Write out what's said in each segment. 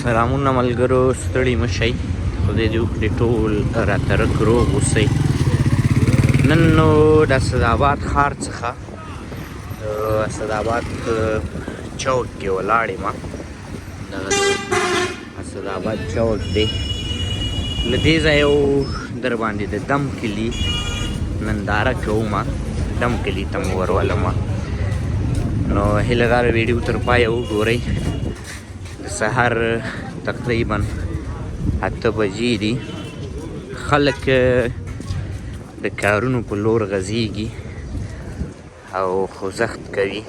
سلامونه ملګرو، ستړي مه شئ. خدای دې وکړي ټول راته رک روغ اوسئ. نن نو د اسداباد ښار څخه د اسداباد چوک کې ولاړ یم. دغه اسداباد چوک دی. له دې ځایه در باندې د دم کلي ننداره کوم. دم کلي ته مو ورولم. نو هیله دار ویډیو تر پایه وګورئ. د سهار تقریبا 8 بجې دي. خلک د کارونو په لور غځېږي او خوځښت کوي.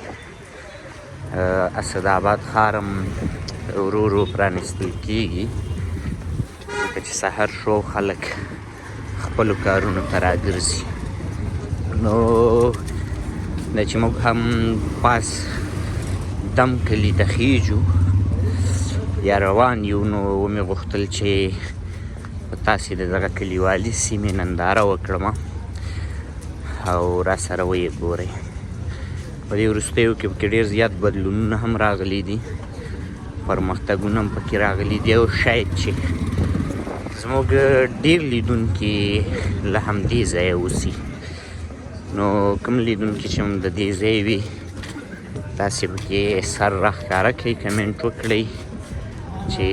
اسداباد ښار هم ورو ورو پرانیستل کېږي، ځکه چې سحر شو خلک خپلو کارونو ته راګرځي. نو دا چې موږ هم پاس دم کلي ته خیږو یا روان یو، نو ومې غوښتل چې په تاسې د دغه کلیوالي سیمې ننداره وکړم او را سره ویې ګورئ. په دې وروستیو کې پکې ډېر زیات بدلونونه هم راغلي دي، پرمختګونه هم پکې راغلي دي، او شاید چې زموږ ډېر لیدونکي له همدې ځایه اوسي. نو کوم لیدونکي چې هم د دې ځای وي، تاسې پکې سر راښکاره کړئ، کمنټ وکړئ چې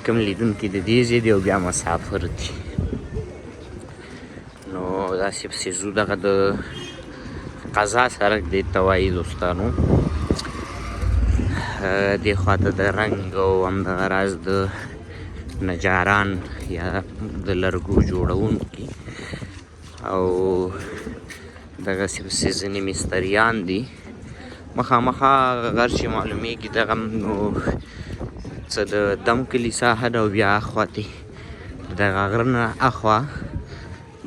کوم لیدونکي د دې ځای دي او بیا مسافر دي. نو داسې پسې ځو. دغه د قضا سړک دې ته وایي دوستانو. دې خواته د رنګ او همدغه راز د نجاران یا د لرګو جوړونکي او دغسې پسې ځینې مستریان دي. مخامخا غر چې معلومیږي دغه نو څه د دم کلي ساحه ده، او بیا اخواتې دغه غره نه اخوا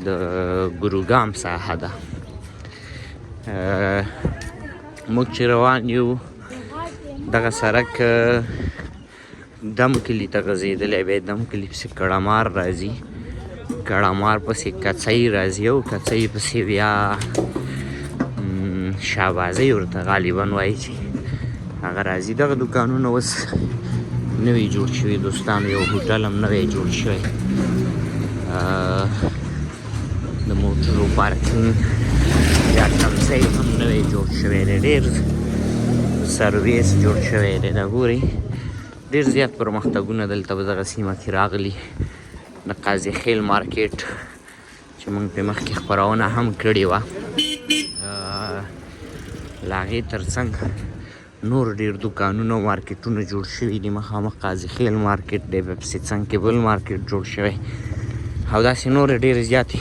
د ګروګام ساحه ده. موږ چې روان یو دغه سړک دم کلي ته غځېدلی، بیا دم کلي پسې کړمار راځي، کړمار پسې کڅۍ راځي، او کڅۍ پسې بیا شابازۍ ورته غالبا وایي چې هغه راځي. دغه دوکانونه اوس نوي جوړ شوي دوستانو. یو هوټل هم نوی جوړ شوی، د موټرو پارکینګ یا تمځای هم نوی جوړ شوی دی، ډېر سرویس جوړ شوی دی. دا ګورئ ډېر زیات پرمختګونه دلته په دغه سیمه کې راغلي. د قاضي خیل مارکیټ چې موږ پرې مخکې خپرونه هم کړې وه، له هغې تر څنګ نور ډېر دوکانونه او مارکیټونه جوړ شوي دي. مخامخ قاضي خیل مارکیټ دی، په پسې څنګ کې بل مارکیټ جوړ شوی، او داسې نورې ډېرې زیاتې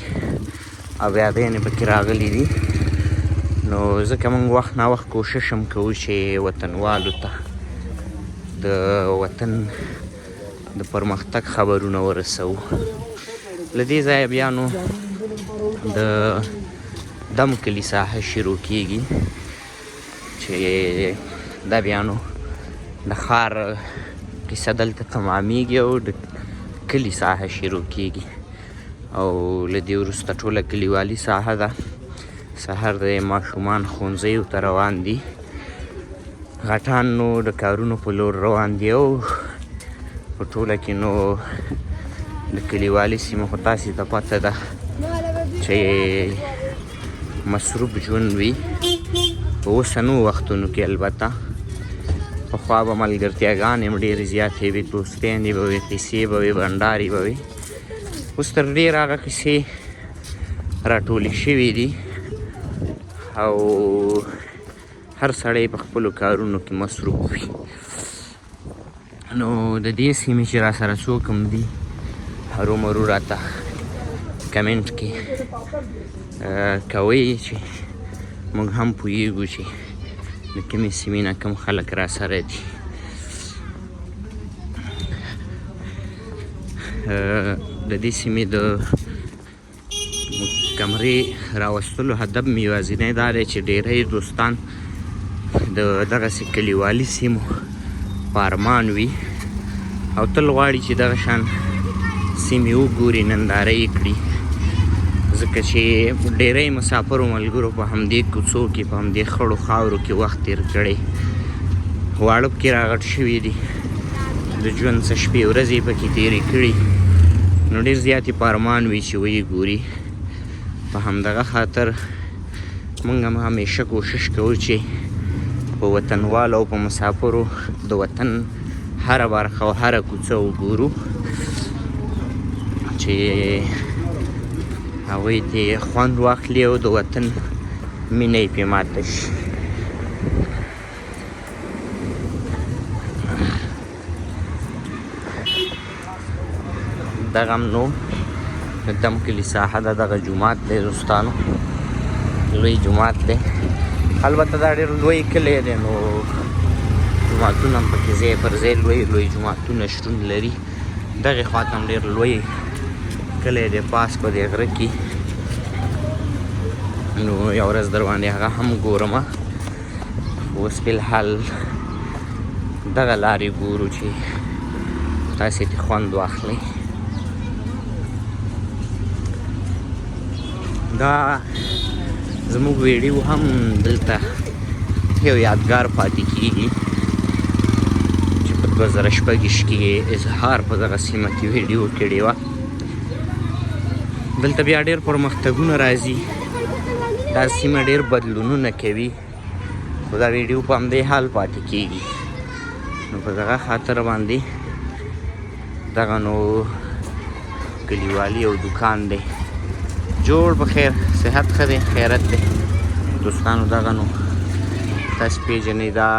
ابیادیانې پکې راغلي دي. نو ځکه موږ وخت ناوخت کوشش هم کوو چې وطنوالو ته د وطن د پرمختګ خبرونه ورسوو. له دې ځایه بیا نو د دم کلي ساحه شروع کېږي، چې دا بیا نو د ښار کیسه دلته تمامیږي او د کلي ساحه شروع کېږي. او له دې وروسته ټوله کلیوالي ساحه ده. سهار د ماشومان ښوونځیو ته روان دي، غټان نو د کارونو په لور روان دي، او په ټوله کې نو د کلیوالي سیمو خو تاسې ته پته ده چې مصروف ژوند وي. په اوسنو وختونو کې البته پخوا به ملګرتیاګانې هم ډېرې زیاتې وي، دوستیانې به وي، قیسې به وي، بنډارې به وي. اوس تر ډېره هغه قیسې راټولې شوي دي او هر سړی په خپلو کارونو کې مصروف وي. نو د دې سیمې چې را سره څوک هم دي، هرومرو راته کمنټ کې کوئ چې موږ هم پوهیږو چې د کومې سیمې نه کوم خلک را سره دي. د دې سیمې د کمرې راوستلو هدف مې یوازینی دا دی چې ډېری دوستان د دغسې کلیوالي سیمو په ارمان وي او تل غواړي چې دغه شان سیمې وګوري، ننداره یې کړي، ځکه چې ډېری مسافرو ملګرو په همدې کوڅو کې، په همدې خړو خاورو کې وخت تېر کړی. واړه پکې راغټ شوي دي، د ژوند څه شپې ورځې پکې تېرې کړي، نو ډېر زیات یې په ارمان وي چې ویې ګوري. په همدغه خاطر موږ هم همیشه کوشش کوو چې په وطنوالو او په مسافرو د وطن هره برخه او هره کوڅه وګورو چې هغوی ترې خوند واخلي او د وطن مینه یې پرې ماته شي. دغه هم نو د دم کلي ساحه ده، دغه جومات دی دوستانو، لوی جومات دی. البته دا ډېر لوی کلی دی، نو جوماتونه هم پکې ځای پر ځای لوی جوماتونه شتون لري. دغې خوا ته هم ډېر لوی کلی دی پاس په دې غره کې. نو یو ورځ در باندې هغه هم ګورم. اوس فلحال دغه لارې ګورو چې تاسې ترې خوند واخلئ. دا زموږ ویډیو هم دلته یو یادګار پاتې کېږي چې په 2006 کې اظهار په دغه سیمه کې ویډیو کړې وه. دلته بیا ډېر پرمختګونه راځي، دا سیمه ډېر بدلونونه کوي، خو دا ویډیو په همدې حال پاتې کېږي. نو په دغه خاطر باندې دغه نو کلیوالي او دکان دی جوړ په خیر، صحت ښه دی، خیرت دی دوستانو. دغه نو تاسې پېژنئ دا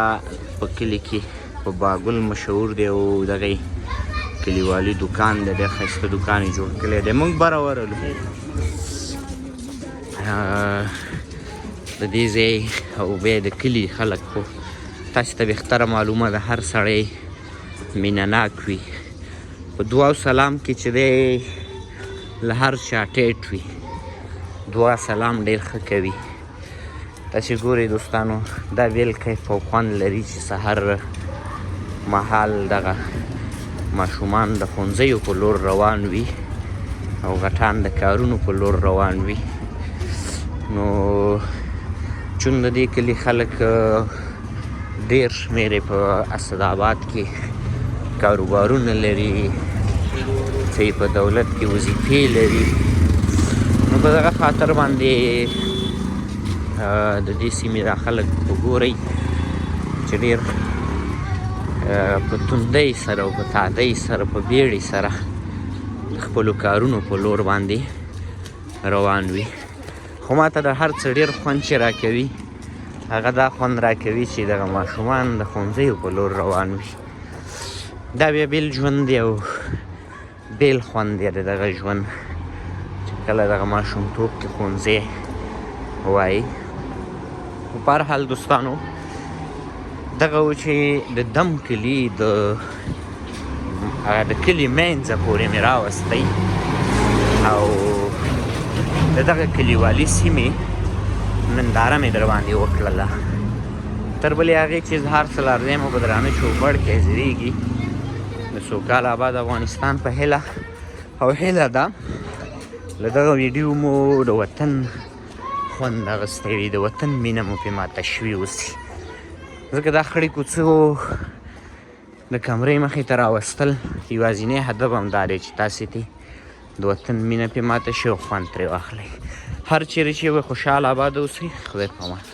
په کلي کې په باګل مشهور دی او دغه کلیوالي دکان دی، ډېر ښایسته دکان یې جوړ کړی دی. موږ بره ورغلو د دې ځای او بیا د کلي خلک خو تاسې ته بهتره معلومه ده، هر سړی مینه ناک وي. په دعا او سلام کې چې دی له هر چا ټیټ وي، دعا سلام ډېر ښه کوي. تاسې ګورئ دوستانو دا بیل کیف او خوند لري چې سحر مهال دغه ماشومان د ښوونځیو په لور روان وي او غټان د کارونو په لور روان وي. نو چون د دې کلي خلک ډېر شمېرې په اسداباد کې کاروبارونه لري، څه یې په دولت کې وظیفې لري. نو په دغه خاطر باندې د دې سیمې دا خلک وګورئ چې ډېر په توندۍ سره او په تادۍ سره په بیړې سره د خپلو کارونو په لور باندې روان وي. خو ما ته د هر څه ډېر خوند چې راکوي هغه دا خوند راکوي چې دغه ماشومان د ښوونځیو په لور روان وي. دا بیا بیل ژوند دی او بیل خوند دی د دغه ژوند چې کله دغه ماشومتوب کې ښوونځی وایي. په هر حال دوستانو دغه و چې د دم کلي د کلي منځه پورې مې راوستی او د دغه کلیوالي سیمې ننداره مې در باندې وکړله. تر بلې هغې چې اظهار سلارزی مو په درانه چوپړ کې حاضرېږي د سوکال آباد افغانستان په هیله او هیله ده له دغه ویډیو مو د وطن خوند اخیستی وي، د وطن مینه مو پرې ماته شوې اوسي. ځکه دا خړې کوڅه د کمرې مخې ته راوستل یوازینی هدف هم دا دی چې تاسې ته د وطن مینه پرې ماته شي او خوند ترې واخلئ. هر چیرې چې وئ خوشحاله آباد اوسئ. خدای په امان.